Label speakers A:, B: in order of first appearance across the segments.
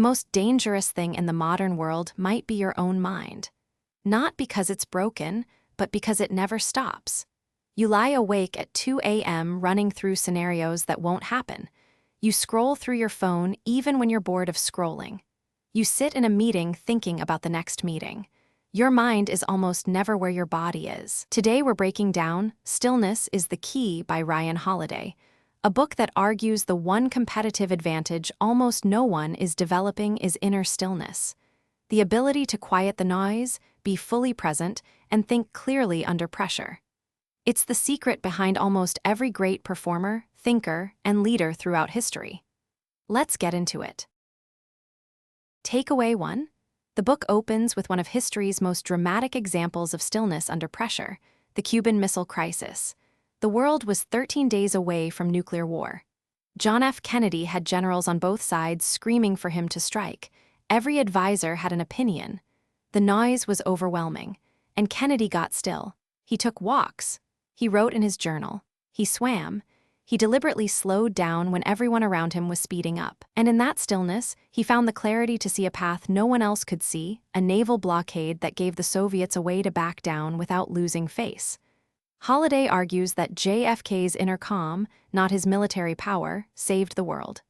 A: most dangerous thing in the modern world might be your own mind. Not because it's broken, but because it never stops. You lie awake at 2 a.m. running through scenarios that won't happen. You scroll through your phone even when you're bored of scrolling. You sit in a meeting thinking about the next meeting. Your mind is almost never where your body is. Today we're breaking down Stillness Is the Key by Ryan Holiday, a book that argues the one competitive advantage almost no one is developing is inner stillness. The ability to quiet the noise, be fully present, and think clearly under pressure. It's the secret behind almost every great performer, thinker, and leader throughout history. Let's get into it. Takeaway 1. The book opens with one of history's most dramatic examples of stillness under pressure, the Cuban Missile Crisis. The world was 13 days away from nuclear war. John F. Kennedy had generals on both sides screaming for him to strike. Every advisor had an opinion. The noise was overwhelming, and Kennedy got still. He took walks. He wrote in his journal. He swam. He deliberately slowed down when everyone around him was speeding up. And in that stillness, he found the clarity to see a path no one else could see, a naval blockade that gave the Soviets a way to back down without losing face. Holiday argues that JFK's inner calm, not his military power, saved the world.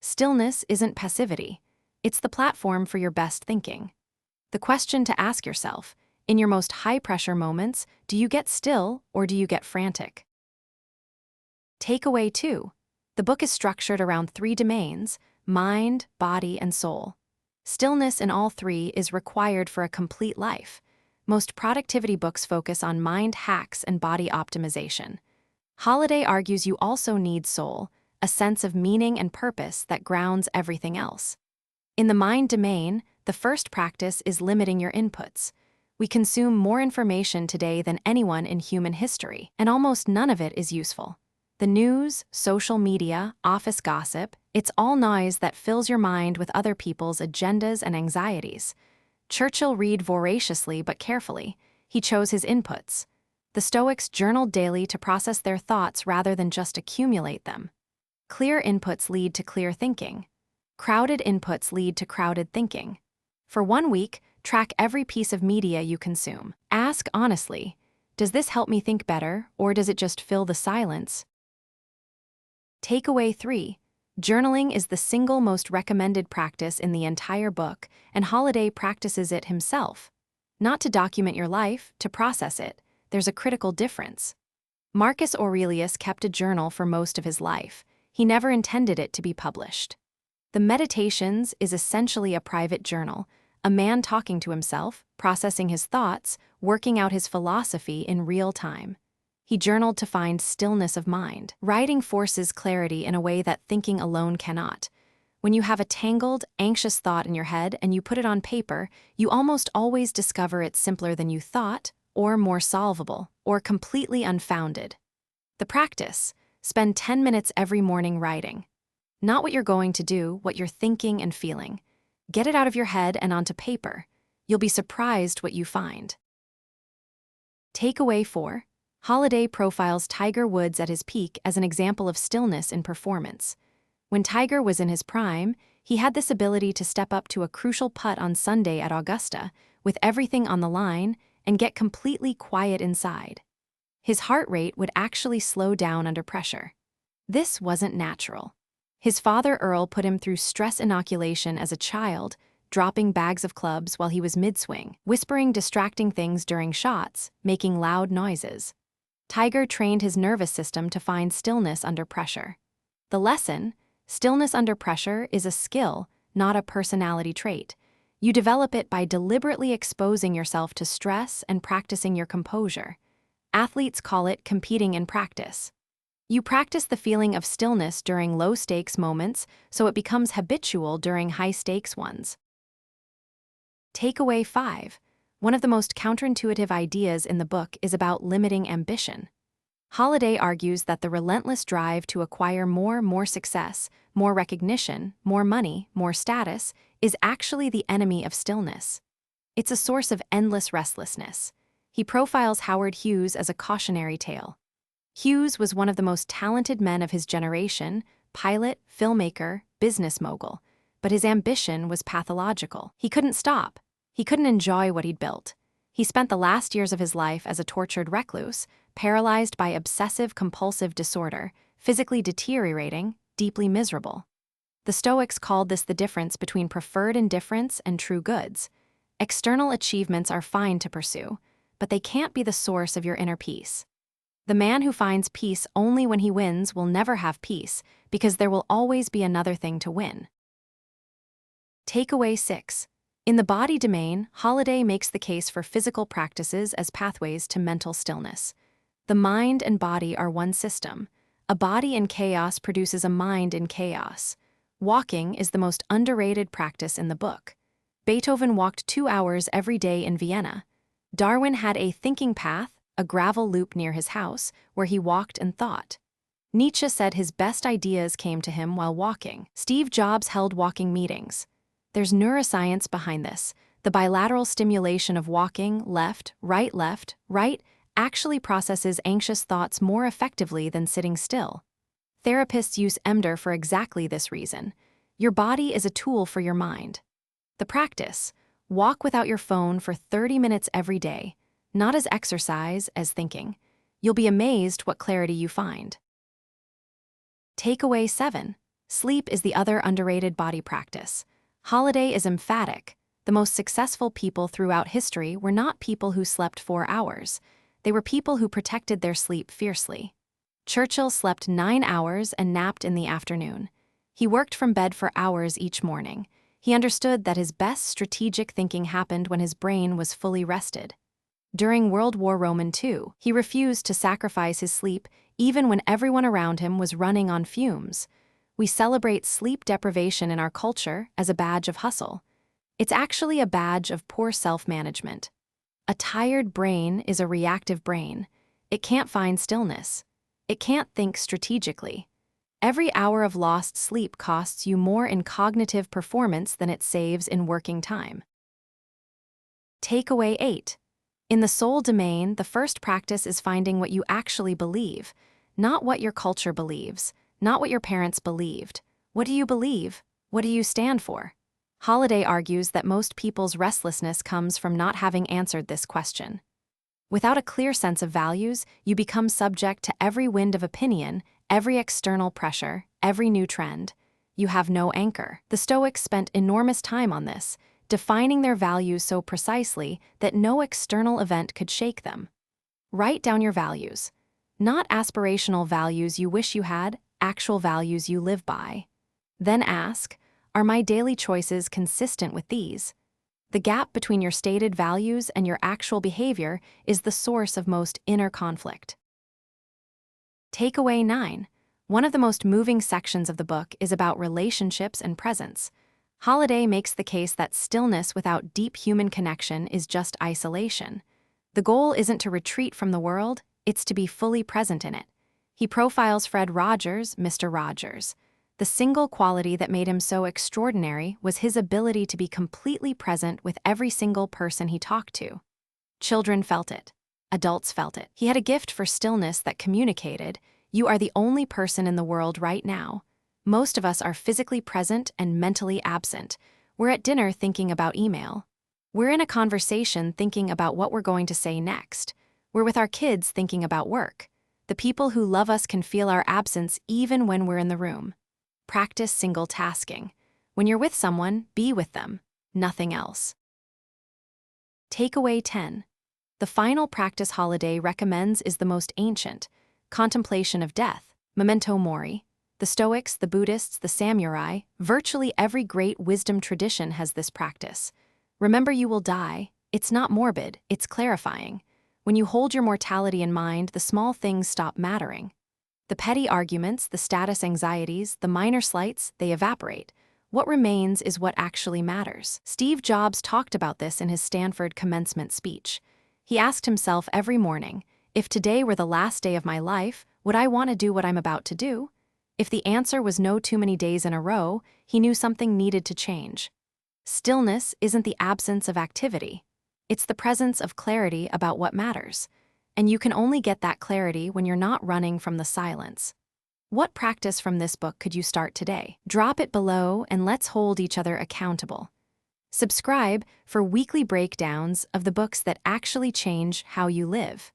A: Stillness isn't passivity. It's the platform for your best thinking. The question to ask yourself, in your most high-pressure moments, do you get still or do you get frantic? Takeaway 2. The book is structured around 3 domains: mind, body, and soul. Stillness in all 3 is required for a complete life. Most productivity books focus on mind hacks and body optimization. Holiday argues you also need soul, a sense of meaning and purpose that grounds everything else. In the mind domain, the first practice is limiting your inputs. We consume more information today than anyone in human history, and almost none of it is useful. The news, social media, office gossip, it's all noise that fills your mind with other people's agendas and anxieties. Churchill read voraciously but carefully. He chose his inputs. The Stoics journaled daily to process their thoughts rather than just accumulate them. Clear inputs lead to clear thinking. Crowded inputs lead to crowded thinking. For 1 week, track every piece of media you consume. Ask honestly, does this help me think better, or does it just fill the silence? Takeaway 3. Journaling is the single most recommended practice in the entire book, and Holiday practices it himself. Not to document your life, to process it. There's a critical difference. Marcus Aurelius kept a journal for most of his life. He never intended it to be published. The Meditations is essentially a private journal, a man talking to himself, processing his thoughts, working out his philosophy in real time. He journaled to find stillness of mind. Writing forces clarity in a way that thinking alone cannot. When you have a tangled, anxious thought in your head and you put it on paper, you almost always discover it's simpler than you thought, or more solvable, or completely unfounded. The practice: spend 10 minutes every morning writing. Not what you're going to do, what you're thinking and feeling. Get it out of your head and onto paper. You'll be surprised what you find. Takeaway 4. Holiday profiles Tiger Woods at his peak as an example of stillness in performance. When Tiger was in his prime, he had this ability to step up to a crucial putt on Sunday at Augusta, with everything on the line, and get completely quiet inside. His heart rate would actually slow down under pressure. This wasn't natural. His father Earl put him through stress inoculation as a child, dropping bags of clubs while he was mid-swing, whispering distracting things during shots, making loud noises. Tiger trained his nervous system to find stillness under pressure. The lesson: stillness under pressure is a skill, not a personality trait. You develop it by deliberately exposing yourself to stress and practicing your composure. Athletes call it competing in practice. You practice the feeling of stillness during low-stakes moments so it becomes habitual during high-stakes ones. Takeaway 5. One of the most counterintuitive ideas in the book is about limiting ambition. Holiday argues that the relentless drive to acquire more success, more recognition, more money, more status, is actually the enemy of stillness. It's a source of endless restlessness. He profiles Howard Hughes as a cautionary tale. Hughes was one of the most talented men of his generation, pilot, filmmaker, business mogul. but his ambition was pathological. He couldn't stop. He couldn't enjoy what he'd built. He spent the last years of his life as a tortured recluse, paralyzed by obsessive-compulsive disorder, physically deteriorating, deeply miserable. The Stoics called this the difference between preferred indifference and true goods. External achievements are fine to pursue, but they can't be the source of your inner peace. The man who finds peace only when he wins will never have peace, because there will always be another thing to win. Takeaway 6. In the body domain, Holiday makes the case for physical practices as pathways to mental stillness. The mind and body are one system. A body in chaos produces a mind in chaos. Walking is the most underrated practice in the book. Beethoven walked 2 hours every day in Vienna. Darwin had a thinking path, a gravel loop near his house, where he walked and thought. Nietzsche said his best ideas came to him while walking. Steve Jobs held walking meetings. There's neuroscience behind this. The bilateral stimulation of walking, left, right, actually processes anxious thoughts more effectively than sitting still. Therapists use EMDR for exactly this reason. Your body is a tool for your mind. The practice: walk without your phone for 30 minutes every day, not as exercise, as thinking. You'll be amazed what clarity you find. Takeaway 7. Sleep is the other underrated body practice. Holiday is emphatic. The most successful people throughout history were not people who slept 4 hours. They were people who protected their sleep fiercely. Churchill slept 9 hours and napped in the afternoon. He worked from bed for hours each morning. He understood that his best strategic thinking happened when his brain was fully rested. During World War II, he refused to sacrifice his sleep even when everyone around him was running on fumes. We celebrate sleep deprivation in our culture as a badge of hustle. It's actually a badge of poor self-management. A tired brain is a reactive brain. It can't find stillness. It can't think strategically. Every hour of lost sleep costs you more in cognitive performance than it saves in working time. Takeaway 8. In the soul domain, the first practice is finding what you actually believe, not what your culture believes, not what your parents believed. What do you believe? What do you stand for? Holiday argues that most people's restlessness comes from not having answered this question. Without a clear sense of values, you become subject to every wind of opinion, every external pressure, every new trend. You have no anchor. The Stoics spent enormous time on this, defining their values so precisely that no external event could shake them. Write down your values. Not aspirational values you wish you had, actual values you live by. Then ask, are my daily choices consistent with these? The gap between your stated values and your actual behavior is the source of most inner conflict. Takeaway 9. One of the most moving sections of the book is about relationships and presence. Holiday makes the case that stillness without deep human connection is just isolation. The goal isn't to retreat from the world, it's to be fully present in it. He profiles Fred Rogers, Mr. Rogers. The single quality that made him so extraordinary was his ability to be completely present with every single person he talked to. Children felt it. Adults felt it. He had a gift for stillness that communicated, you are the only person in the world right now. Most of us are physically present and mentally absent. We're at dinner thinking about email. We're in a conversation thinking about what we're going to say next. We're with our kids thinking about work. The people who love us can feel our absence even when we're in the room. Practice single tasking. When you're with someone, be with them, nothing else. Takeaway 10. The final practice Holiday recommends is the most ancient: contemplation of death, Memento Mori. The Stoics, the Buddhists, the samurai, virtually every great wisdom tradition has this practice. Remember you will die. It's not morbid, it's clarifying. When you hold your mortality in mind, the small things stop mattering. The petty arguments, the status anxieties, the minor slights, they evaporate. What remains is what actually matters. Steve Jobs talked about this in his Stanford commencement speech. He asked himself every morning, if today were the last day of my life, would I want to do what I'm about to do? If the answer was no too many days in a row, he knew something needed to change. Stillness isn't the absence of activity. It's the presence of clarity about what matters. And you can only get that clarity when you're not running from the silence. What practice from this book could you start today? Drop it below and let's hold each other accountable. Subscribe for weekly breakdowns of the books that actually change how you live.